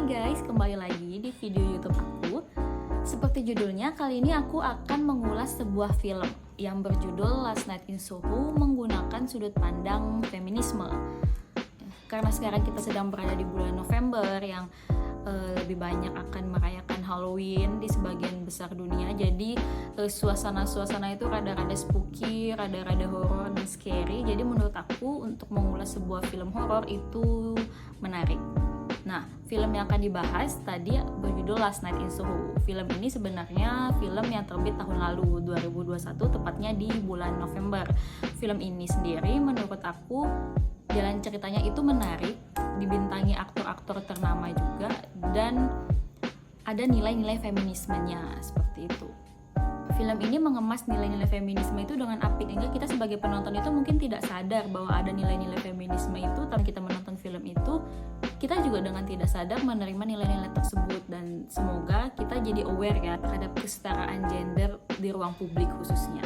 Hai guys, kembali lagi di video YouTube aku. Seperti judulnya, kali ini aku akan mengulas sebuah film yang berjudul Last Night in Soho menggunakan sudut pandang feminisme. Karena sekarang kita sedang berada di bulan November yang lebih banyak akan merayakan Halloween di sebagian besar dunia. Jadi suasana-suasana itu rada-rada spooky, rada-rada horor dan scary. Jadi menurut aku untuk mengulas sebuah film horor itu menarik. Nah, film yang akan dibahas tadi berjudul Last Night in Soho. Film ini sebenarnya film yang terbit tahun lalu, 2021, tepatnya di bulan November. Film ini sendiri menurut aku jalan ceritanya itu menarik, dibintangi aktor-aktor ternama juga, dan ada nilai-nilai feminismenya seperti itu. Film ini mengemas nilai-nilai feminisme itu dengan apik, hingga kita sebagai penonton itu mungkin tidak sadar bahwa ada nilai-nilai feminisme itu. Tapi kita menonton film itu, kita juga dengan tidak sadar menerima nilai-nilai tersebut, dan semoga kita jadi aware ya terhadap kesetaraan gender di ruang publik khususnya.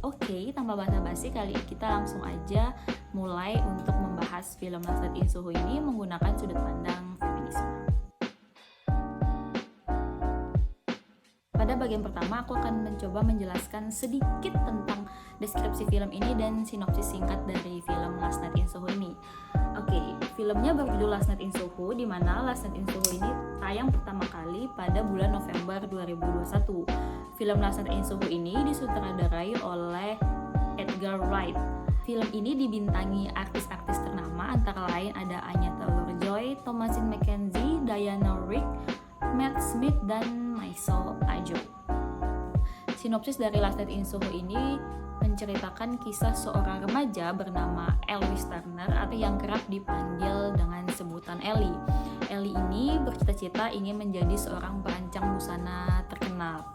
Oke, tanpa basa-basi, kali ini kita langsung aja mulai untuk membahas film Last Night in Soho ini menggunakan sudut pandang feminisme. Pada bagian pertama, aku akan mencoba menjelaskan sedikit tentang deskripsi film ini dan sinopsis singkat dari film Last Night in Soho ini. Oke, filmnya berjudul Last Night in Soho, di mana Last Night in Soho ini tayang pertama kali pada bulan November 2021. Film Last Night in Soho ini disutradarai oleh Edgar Wright. Film ini dibintangi artis-artis ternama, antara lain ada Anya Taylor-Joy, Thomasin McKenzie, Diana Rigg, Matt Smith, dan Michelle Yeoh. Sinopsis dari Last Night in Soho ini menceritakan kisah seorang remaja bernama Elvis Turner, atau yang kerap dipanggil dengan sebutan Ellie. Ellie ini bercita-cita ingin menjadi seorang perancang busana terkenal.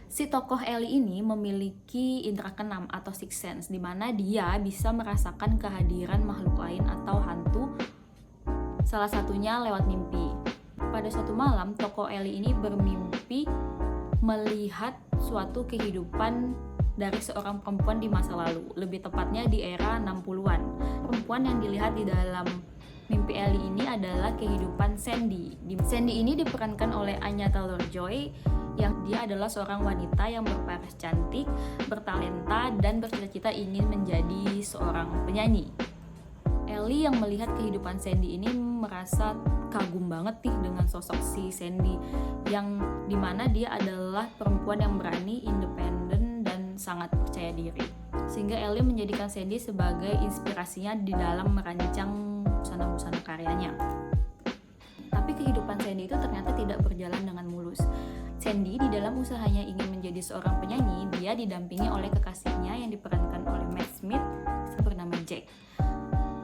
Si tokoh Ellie ini memiliki indera keenam atau sixth sense, di mana dia bisa merasakan kehadiran makhluk lain atau hantu, salah satunya lewat mimpi. Pada suatu malam, tokoh Ellie ini bermimpi melihat suatu kehidupan dari seorang perempuan di masa lalu, lebih tepatnya di era 60-an. Perempuan yang dilihat di dalam mimpi Ellie ini adalah kehidupan Sandy. Sandy ini diperankan oleh Anya Taylor-Joy, yang dia adalah seorang wanita yang berparas cantik, bertalenta, dan bercita-cita ingin menjadi seorang penyanyi. Ellie yang melihat kehidupan Sandy ini merasa kagum banget nih dengan sosok si Sandy, yang dimana dia adalah perempuan yang berani, independen, dan sangat percaya diri. Sehingga Ellie menjadikan Sandy sebagai inspirasinya di dalam merancang busana-busana karyanya. Tapi kehidupan Sandy itu ternyata tidak berjalan dengan mulus. Sandy di dalam usahanya ingin menjadi seorang penyanyi, dia didampingi oleh kekasihnya yang diperankan oleh Matt Smith bernama Jack.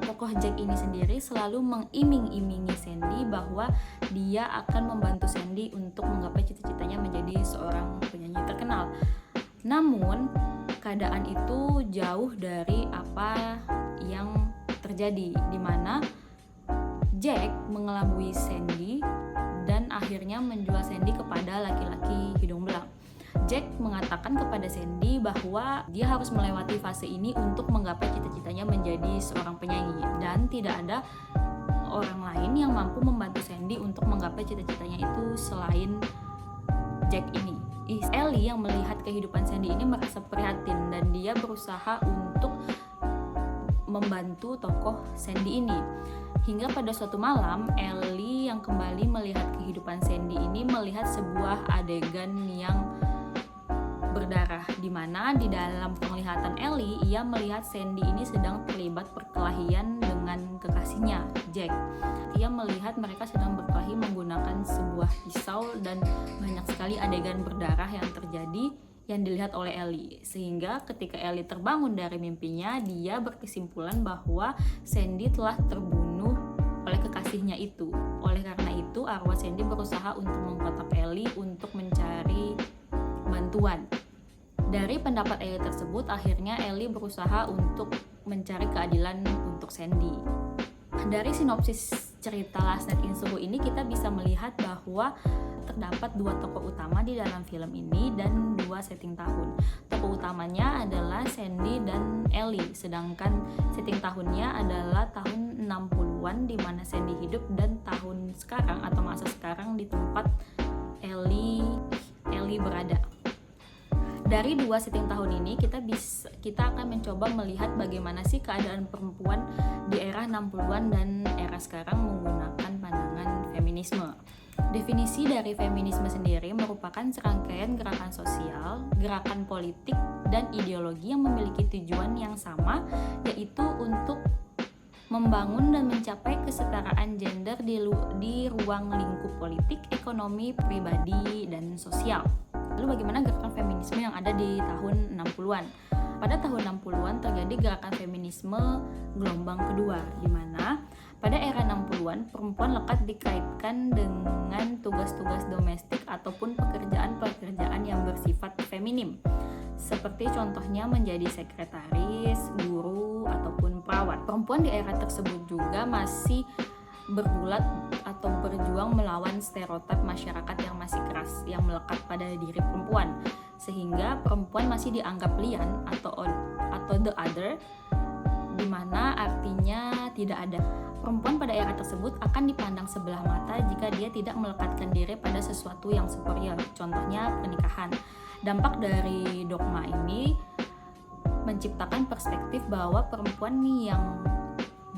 Tokoh Jack ini sendiri selalu mengiming-imingi Sandy bahwa dia akan membantu Sandy untuk menggapai cita-citanya menjadi seorang penyanyi terkenal. Namun, keadaan itu jauh dari apa yang terjadi, di mana Jack mengelabui Sandy dan akhirnya menjual Sandy kepada laki-laki hidung belang. Jack mengatakan kepada Sandy bahwa dia harus melewati fase ini untuk menggapai cita-citanya menjadi seorang penyanyi, dan tidak ada orang lain yang mampu membantu Sandy untuk menggapai cita-citanya itu selain Jack ini. Ellie yang melihat kehidupan Sandy ini merasa prihatin, dan dia berusaha untuk membantu tokoh Sandy ini. Hingga pada suatu malam, Ellie yang kembali melihat kehidupan Sandy ini melihat sebuah adegan yang berdarah, di mana di dalam penglihatan Ellie, ia melihat Sandy ini sedang terlibat perkelahian dengan kekasihnya, Jack. Ia melihat mereka sedang berkelahi menggunakan sebuah pisau, dan banyak sekali adegan berdarah yang terjadi yang dilihat oleh Ellie. Sehingga ketika Ellie terbangun dari mimpinya, dia berkesimpulan bahwa Sandy telah terbunuh oleh kekasihnya itu. Oleh karena itu, arwah Sandy berusaha untuk mengkotak Ellie untuk mencari bantuan. Dari pendapat Ellie tersebut, akhirnya Ellie berusaha untuk mencari keadilan untuk Sandy. Dari sinopsis cerita Last Night in Soho ini, kita bisa melihat bahwa terdapat dua tokoh utama di dalam film ini dan dua setting tahun. Tokoh utamanya adalah Sandy dan Ellie. Ellie, sedangkan setting tahunnya adalah tahun 60-an di mana Sandy hidup, dan tahun sekarang atau masa sekarang di tempat Ellie berada. Dari dua setting tahun ini kita akan mencoba melihat bagaimana sih keadaan perempuan di era 60-an dan era sekarang menggunakan pandangan feminisme. Definisi dari feminisme sendiri merupakan serangkaian gerakan sosial, gerakan politik, dan ideologi yang memiliki tujuan yang sama, yaitu untuk membangun dan mencapai kesetaraan gender di ruang lingkup politik, ekonomi, pribadi, dan sosial. Lalu bagaimana gerakan feminisme yang ada di tahun 60-an? Pada tahun 60-an terjadi gerakan feminisme gelombang kedua, di mana pada era 60-an perempuan lekat dikaitkan dengan tugas-tugas domestik ataupun pekerjaan-pekerjaan yang bersifat feminim, seperti contohnya menjadi sekretaris, guru, ataupun perawat. Perempuan di era tersebut juga masih bergulat atau berjuang melawan stereotip masyarakat yang masih keras yang melekat pada diri perempuan, sehingga perempuan masih dianggap lian atau the other, di mana artinya tidak ada. Perempuan pada era tersebut akan dipandang sebelah mata jika dia tidak melekatkan diri pada sesuatu yang superior, contohnya pernikahan. Dampak dari dogma ini menciptakan perspektif bahwa perempuan yang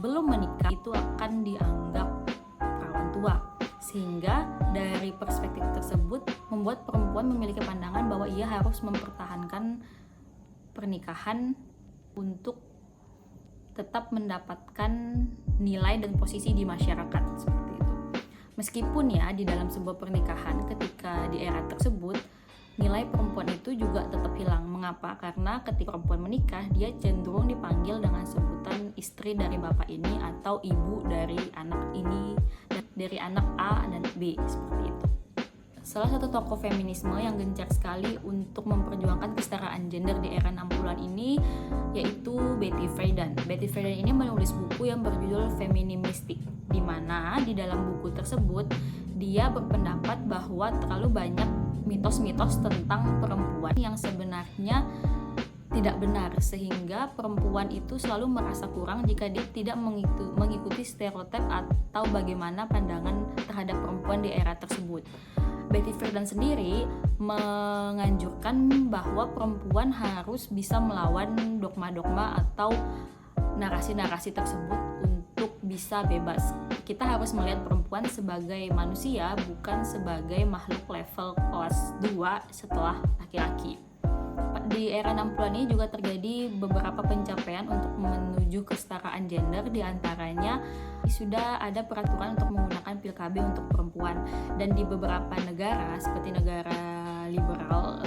belum menikah itu akan dianggap perawan tua, sehingga dari perspektif tersebut membuat perempuan memiliki pandangan bahwa ia harus mempertahankan pernikahan untuk tetap mendapatkan nilai dan posisi di masyarakat, seperti itu. Meskipun ya di dalam sebuah pernikahan ketika di era tersebut nilai perempuan itu juga tetap hilang. Mengapa? Karena ketika perempuan menikah, dia cenderung dipanggil dengan sebutan istri dari bapak ini atau ibu dari anak ini, dari anak A dan B, seperti itu. Salah satu tokoh feminisme yang gencar sekali untuk memperjuangkan kesetaraan gender di era 60-an ini yaitu Betty Friedan. Betty Friedan ini menulis buku yang berjudul Feministic, di mana di dalam buku tersebut dia berpendapat bahwa terlalu banyak mitos-mitos tentang perempuan yang sebenarnya tidak benar, sehingga perempuan itu selalu merasa kurang jika dia tidak mengikuti stereotip atau bagaimana pandangan terhadap perempuan di era tersebut. Betty Friedan sendiri menganjurkan bahwa perempuan harus bisa melawan dogma-dogma atau narasi-narasi tersebut untuk bisa bebas. Kita harus melihat perempuan sebagai manusia, bukan sebagai makhluk level kelas 2 setelah laki-laki. Di era 60-an ini juga terjadi beberapa pencapaian untuk menuju kesetaraan gender, diantaranya sudah ada peraturan untuk menggunakan pil KB untuk perempuan, dan di beberapa negara seperti negara liberal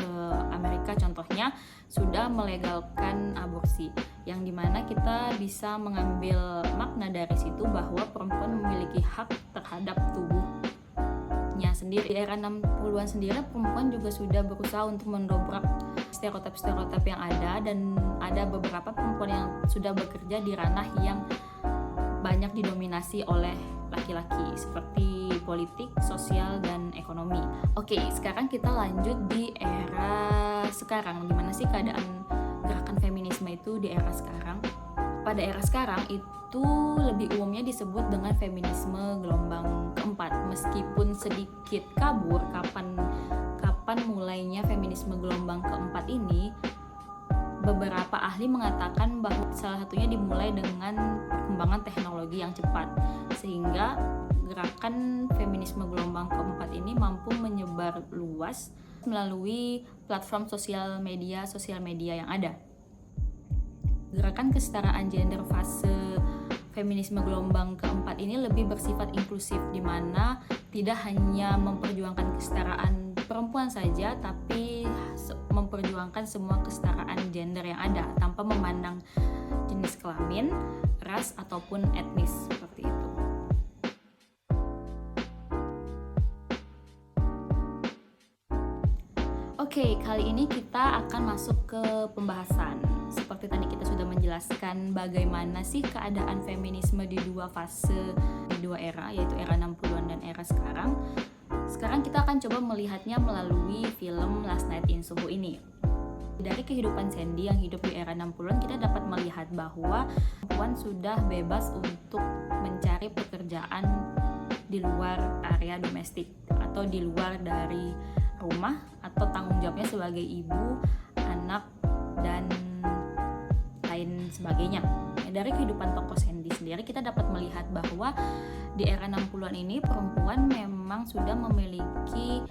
Amerika contohnya sudah melegalkan aborsi, yang dimana kita bisa mengambil makna dari situ bahwa perempuan memiliki hak terhadap tubuhnya sendiri. Di era 60-an sendiri perempuan juga sudah berusaha untuk mendobrak stereotip-stereotip yang ada, dan ada beberapa perempuan yang sudah bekerja di ranah yang banyak didominasi oleh laki-laki seperti politik, sosial, dan ekonomi. Oke, sekarang kita lanjut di era sekarang. Gimana sih keadaan gerakan feminisme itu di era sekarang? Pada era sekarang itu lebih umumnya disebut dengan feminisme gelombang keempat. Meskipun sedikit kabur kapan mulainya feminisme gelombang keempat ini, beberapa ahli mengatakan bahwa salah satunya dimulai dengan perkembangan teknologi yang cepat, sehingga gerakan feminisme gelombang keempat ini mampu menyebar luas melalui platform sosial media yang ada. Gerakan kesetaraan gender fase feminisme gelombang keempat ini lebih bersifat inklusif, di mana tidak hanya memperjuangkan kesetaraan perempuan saja, tapi memperjuangkan semua kesetaraan gender yang ada tanpa memandang jenis kelamin, ras, ataupun etnis, seperti itu. Oke, kali ini kita akan masuk ke pembahasan. Seperti tadi kita sudah menjelaskan bagaimana sih keadaan feminisme di dua fase, di dua era, yaitu era 60-an dan era sekarang. Sekarang kita akan coba melihatnya melalui film Last Night in Soho ini. Dari kehidupan Sandy yang hidup di era 60-an, kita dapat melihat bahwa perempuan sudah bebas untuk mencari pekerjaan di luar area domestik atau di luar dari rumah atau tanggung jawabnya sebagai ibu, anak, dan lain sebagainya. Dari kehidupan tokoh Sandy sendiri kita dapat melihat bahwa di era 60-an ini perempuan memang sudah memiliki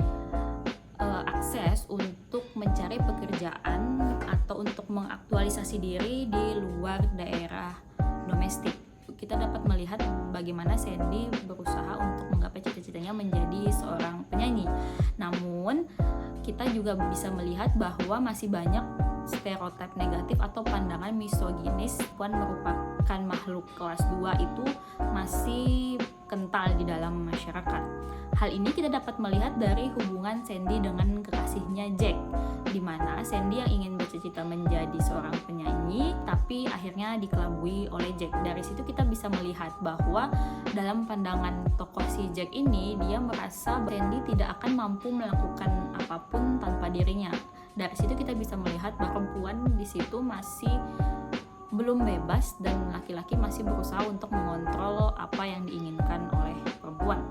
akses untuk mencari pekerjaan atau untuk mengaktualisasi diri di luar daerah domestik. Kita dapat melihat bagaimana Sandy berusaha untuk menggapai cita-citanya menjadi seorang penyanyi. Namun, kita juga bisa melihat bahwa masih banyak stereotip negatif atau pandangan misoginis perempuan merupakan makhluk kelas 2 itu masih kental di dalam masyarakat. Hal ini kita dapat melihat dari hubungan Sandy dengan kekasihnya Jack, di mana Sandy yang ingin bercita-cita menjadi seorang penyanyi tapi akhirnya dikelabui oleh Jack. Dari situ kita bisa melihat bahwa dalam pandangan tokoh si Jack ini, dia merasa Sandy tidak akan mampu melakukan apapun tanpa dirinya. Dari situ kita bisa melihat bahwa perempuan di situ masih belum bebas dan laki-laki masih berusaha untuk mengontrol apa yang diinginkan oleh perempuan.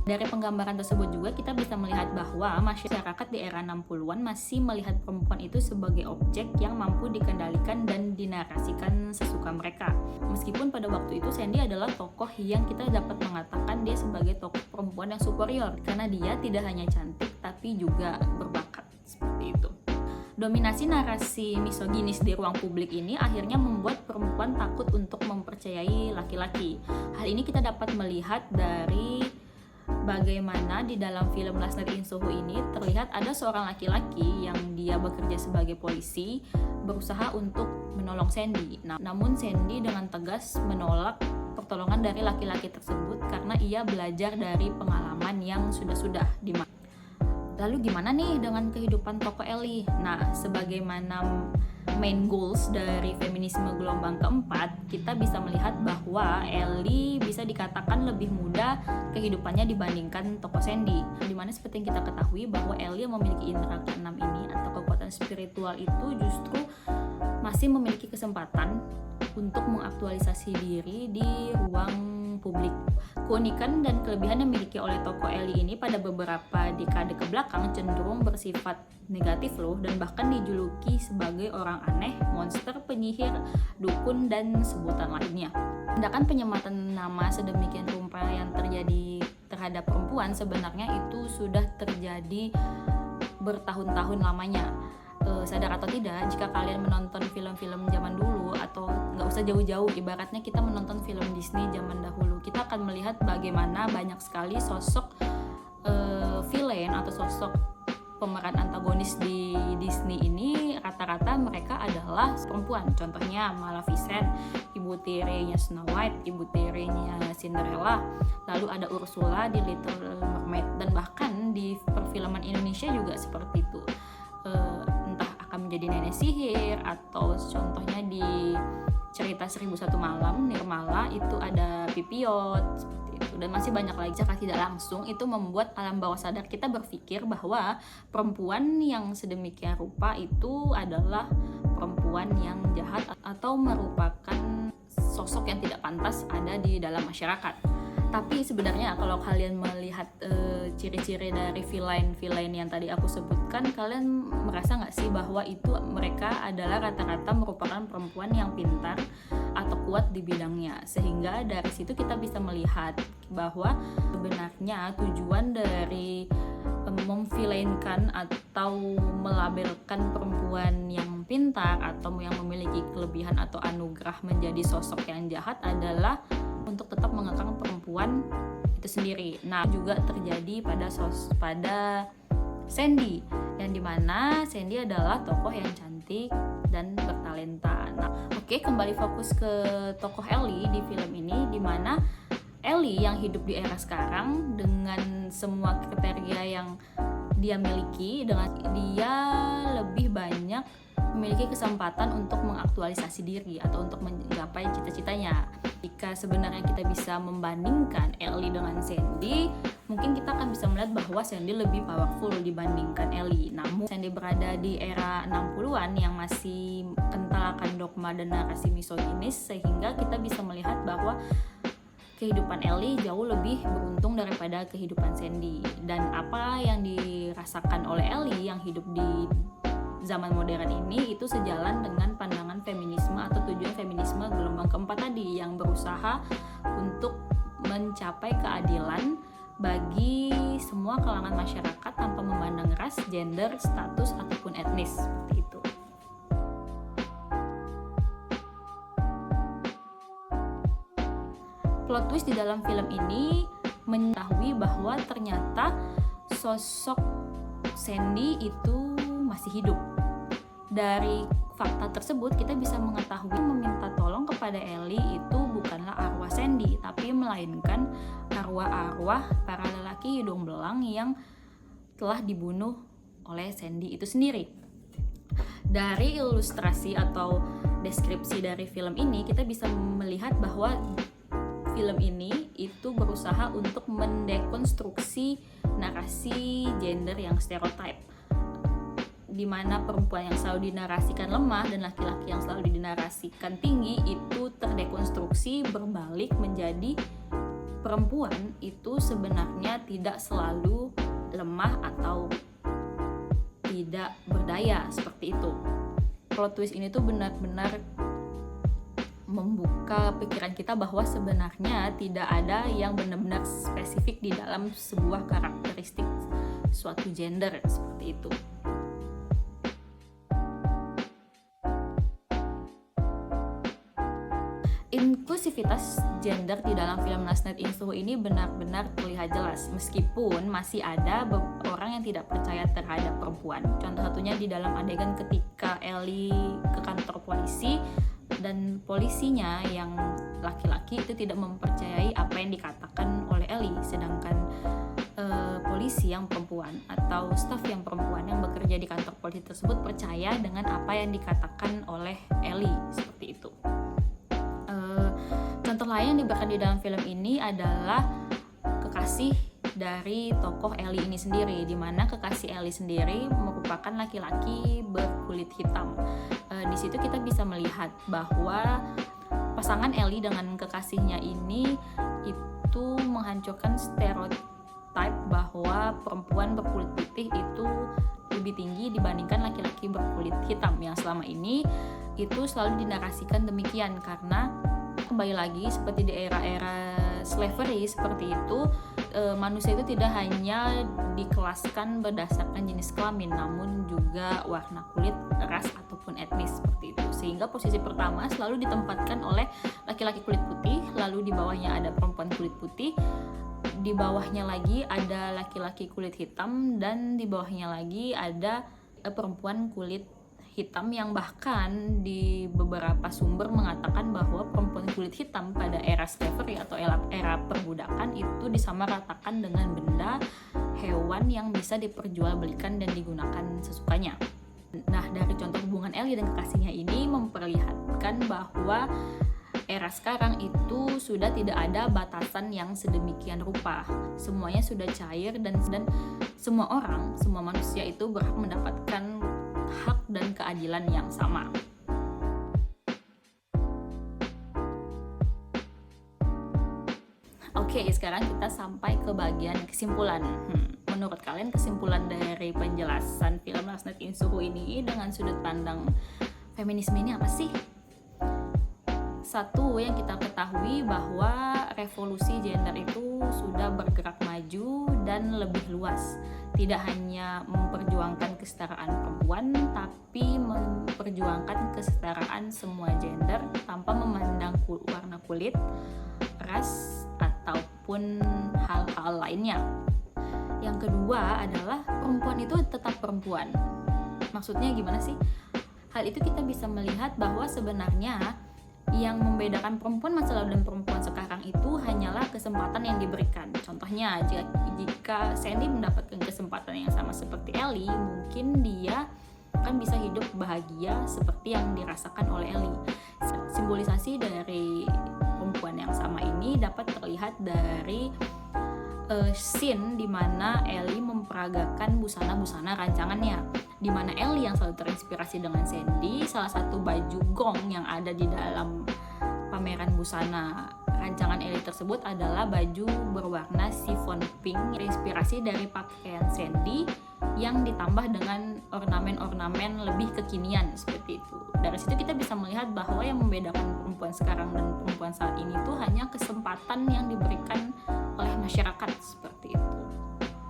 Dari penggambaran tersebut juga kita bisa melihat bahwa masyarakat di era 60-an masih melihat perempuan itu sebagai objek yang mampu dikendalikan dan dinarasikan sesuka mereka. Meskipun pada waktu itu Sandy adalah tokoh yang kita dapat mengatakan dia sebagai tokoh perempuan yang superior karena dia tidak hanya cantik tapi juga berbakat, seperti itu. Dominasi narasi misoginis di ruang publik ini akhirnya membuat perempuan takut untuk mempercayai laki-laki. Hal ini kita dapat melihat dari bagaimana di dalam film Last Night in Soho ini terlihat ada seorang laki-laki yang dia bekerja sebagai polisi berusaha untuk menolong Sandy. Namun Sandy dengan tegas menolak pertolongan dari laki-laki tersebut karena ia belajar dari pengalaman yang sudah-sudah dimana. Lalu gimana nih dengan kehidupan tokoh Ellie? Nah, sebagaimana main goals dari feminisme gelombang keempat, kita bisa melihat bahwa Ellie bisa dikatakan lebih mudah kehidupannya dibandingkan tokoh Sandy. Dimana seperti yang kita ketahui bahwa Ellie yang memiliki indera keenam ini atau kekuatan spiritual itu justru masih memiliki kesempatan untuk mengaktualisasi diri di ruang publik. Keunikan dan kelebihan yang dimiliki oleh tokoh Ellie ini pada beberapa dekade kebelakang cenderung bersifat negatif loh, dan bahkan dijuluki sebagai orang aneh, monster, penyihir, dukun, dan sebutan lainnya. Tindakan penyematan nama sedemikian rupa yang terjadi terhadap perempuan sebenarnya itu sudah terjadi bertahun-tahun lamanya. Sadar atau tidak, jika kalian menonton film-film zaman dulu atau nggak usah jauh-jauh, ibaratnya kita menonton film Disney zaman dahulu, kita akan melihat bagaimana banyak sekali sosok villain atau sosok pemeran antagonis di Disney ini rata-rata mereka adalah perempuan. Contohnya Maleficent, ibu tirinya Snow White, ibu tirinya Cinderella, lalu ada Ursula di Little Mermaid, dan bahkan di perfilman Indonesia juga seperti itu. Entah akan menjadi nenek sihir atau contohnya di cerita 1001 Malam Nirmala itu ada Pipiot, seperti itu, dan masih banyak lagi. Secara tidak langsung itu membuat alam bawah sadar kita berpikir bahwa perempuan yang sedemikian rupa itu adalah perempuan yang jahat atau merupakan sosok yang tidak pantas ada di dalam masyarakat. Tapi sebenarnya kalau kalian melihat ciri-ciri dari villain yang tadi aku sebutkan, kalian merasa nggak sih bahwa itu mereka adalah rata-rata merupakan perempuan yang pintar atau kuat di bidangnya, sehingga dari situ kita bisa melihat bahwa sebenarnya tujuan dari memvillainkan atau melabelkan perempuan yang pintar atau yang memiliki kelebihan atau anugerah menjadi sosok yang jahat adalah untuk tetap mengekang perempuan itu sendiri. Nah, juga terjadi pada Sandy, yang dimana Sandy adalah tokoh yang cantik dan bertalenta. Nah, oke, kembali fokus ke tokoh Ellie di film ini, dimana Ellie yang hidup di era sekarang dengan semua kriteria yang dia miliki, dengan dia lebih banyak memiliki kesempatan untuk mengaktualisasi diri atau untuk menggapai cita-citanya. Jika sebenarnya kita bisa membandingkan Ellie dengan Sandy, mungkin kita akan bisa melihat bahwa Sandy lebih powerful dibandingkan Ellie. Namun Sandy berada di era 60-an yang masih kental akan dogma dan narasi misoginis, sehingga kita bisa melihat bahwa kehidupan Ellie jauh lebih beruntung daripada kehidupan Sandy. Dan apa yang dirasakan oleh Ellie yang hidup di zaman modern ini itu sejalan dengan pandangan feminisme atau tujuan feminisme gelombang keempat tadi, yang berusaha untuk mencapai keadilan bagi semua kalangan masyarakat tanpa memandang ras, gender, status, ataupun etnis, seperti itu. Plot twist di dalam film ini mengetahui bahwa ternyata sosok Sandy itu masih hidup. Dari fakta tersebut kita bisa mengetahui meminta tolong kepada Ellie itu bukanlah arwah Sandy, tapi melainkan arwah-arwah para lelaki hidung belang yang telah dibunuh oleh Sandy itu sendiri. Dari ilustrasi atau deskripsi dari film ini kita bisa melihat bahwa film ini itu berusaha untuk mendekonstruksi narasi gender yang stereotip, di mana perempuan yang selalu dinarasikan lemah dan laki-laki yang selalu dinarasikan tinggi itu terdekonstruksi berbalik menjadi perempuan itu sebenarnya tidak selalu lemah atau tidak berdaya, seperti itu. Plot twist ini tuh benar-benar membuka pikiran kita bahwa sebenarnya tidak ada yang benar-benar spesifik di dalam sebuah karakteristik suatu gender, seperti itu. Inklusivitas gender di dalam film Last Night in Soho ini benar-benar terlihat jelas, meskipun masih ada orang yang tidak percaya terhadap perempuan. Contoh satunya di dalam adegan ketika Ellie ke kantor polisi dan polisinya yang laki-laki itu tidak mempercayai apa yang dikatakan oleh Ellie, sedangkan polisi yang perempuan atau staf yang perempuan yang bekerja di kantor polisi tersebut percaya dengan apa yang dikatakan oleh Ellie, seperti itu. Contoh lain yang diberikan di dalam film ini adalah kekasih dari tokoh Ellie ini sendiri, di mana kekasih Ellie sendiri merupakan laki-laki berkulit hitam. Di situ kita bisa melihat bahwa pasangan Ellie dengan kekasihnya ini itu menghancurkan stereotip bahwa perempuan berkulit putih itu lebih tinggi dibandingkan laki-laki berkulit hitam, yang selama ini itu selalu dinarasikan demikian, karena kembali lagi seperti di era-era slavery seperti itu, manusia itu tidak hanya dikelaskan berdasarkan jenis kelamin, namun juga warna kulit, ras, ataupun etnis, seperti itu. Sehingga posisi pertama selalu ditempatkan oleh laki-laki kulit putih, lalu di bawahnya ada perempuan kulit putih, di bawahnya lagi ada laki-laki kulit hitam, dan di bawahnya lagi ada perempuan kulit hitam, yang bahkan di beberapa sumber mengatakan bahwa perempuan kulit hitam pada era slavery atau era perbudakan itu disamaratakan dengan benda, hewan yang bisa diperjualbelikan dan digunakan sesukanya. Nah, dari contoh hubungan Ellie dan kekasihnya ini memperlihatkan bahwa era sekarang itu sudah tidak ada batasan yang sedemikian rupa. Semuanya sudah cair dan semua orang, semua manusia itu berhak mendapatkan hak dan keadilan yang sama. Oke, sekarang kita sampai ke bagian kesimpulan. Menurut kalian kesimpulan dari penjelasan film Last Night in Soho ini dengan sudut pandang feminisme ini apa sih? Satu, yang kita ketahui bahwa revolusi gender itu sudah bergerak maju dan lebih luas. Tidak hanya memperjuangkan kesetaraan perempuan, tapi memperjuangkan kesetaraan semua gender tanpa memandang warna kulit, ras, ataupun hal-hal lainnya. Yang kedua adalah perempuan itu tetap perempuan. Maksudnya gimana sih? Hal itu kita bisa melihat bahwa sebenarnya yang membedakan perempuan masa lalu dan perempuan sekarang itu hanyalah kesempatan yang diberikan. Contohnya, jika Sandy mendapatkan kesempatan yang sama seperti Ellie, mungkin dia akan bisa hidup bahagia seperti yang dirasakan oleh Ellie. Simbolisasi dari perempuan yang sama ini dapat terlihat dari scene di mana Ellie memperagakan busana-busana rancangannya, di mana Ellie yang selalu terinspirasi dengan Sandy, salah satu baju gong yang ada di dalam pameran busana rancangan Ellie tersebut adalah baju berwarna chiffon pink, terinspirasi dari pakaian Sandy yang ditambah dengan ornamen-ornamen lebih kekinian seperti itu. Dari situ kita bisa melihat bahwa yang membedakan perempuan sekarang dan perempuan saat ini itu hanya kesempatan yang diberikan oleh masyarakat seperti itu.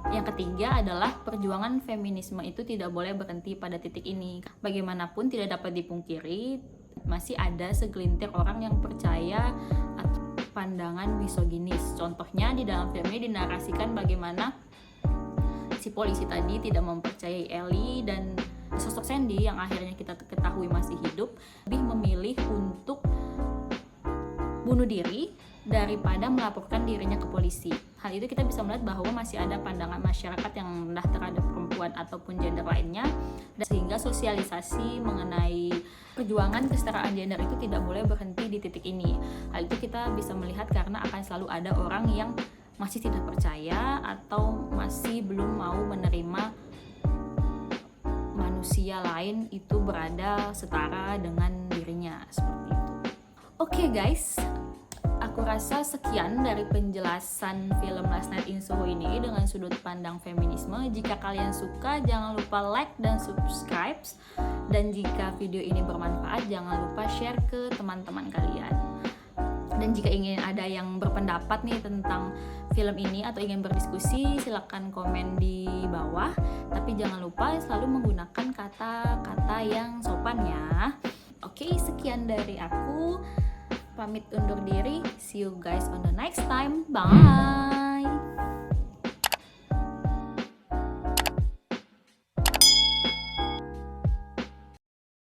Yang ketiga adalah perjuangan feminisme itu tidak boleh berhenti pada titik ini. Bagaimanapun tidak dapat dipungkiri masih ada segelintir orang yang percaya atau pandangan misoginis. Contohnya di dalam film ini dinarasikan bagaimana si polisi tadi tidak mempercayai Ellie dan sosok Sandy yang akhirnya kita ketahui masih hidup lebih memilih untuk bunuh diri daripada melaporkan dirinya ke polisi. Hal itu kita bisa melihat bahwa masih ada pandangan masyarakat yang rendah terhadap perempuan ataupun gender lainnya, dan sehingga sosialisasi mengenai perjuangan kesetaraan gender itu tidak boleh berhenti di titik ini. Hal itu kita bisa melihat karena akan selalu ada orang yang masih tidak percaya atau masih belum mau menerima manusia lain itu berada setara dengan dirinya seperti itu. Oke guys, aku rasa sekian dari penjelasan film Last Night in Soho ini dengan sudut pandang feminisme. Jika kalian suka, jangan lupa like dan subscribe. Dan jika video ini bermanfaat, jangan lupa share ke teman-teman kalian. Dan jika ingin ada yang berpendapat nih tentang film ini atau ingin berdiskusi, silakan komen di bawah. Tapi jangan lupa selalu menggunakan kata-kata yang sopan ya. Oke, sekian dari aku. Pamit undur diri. See you guys on the next time. Bye.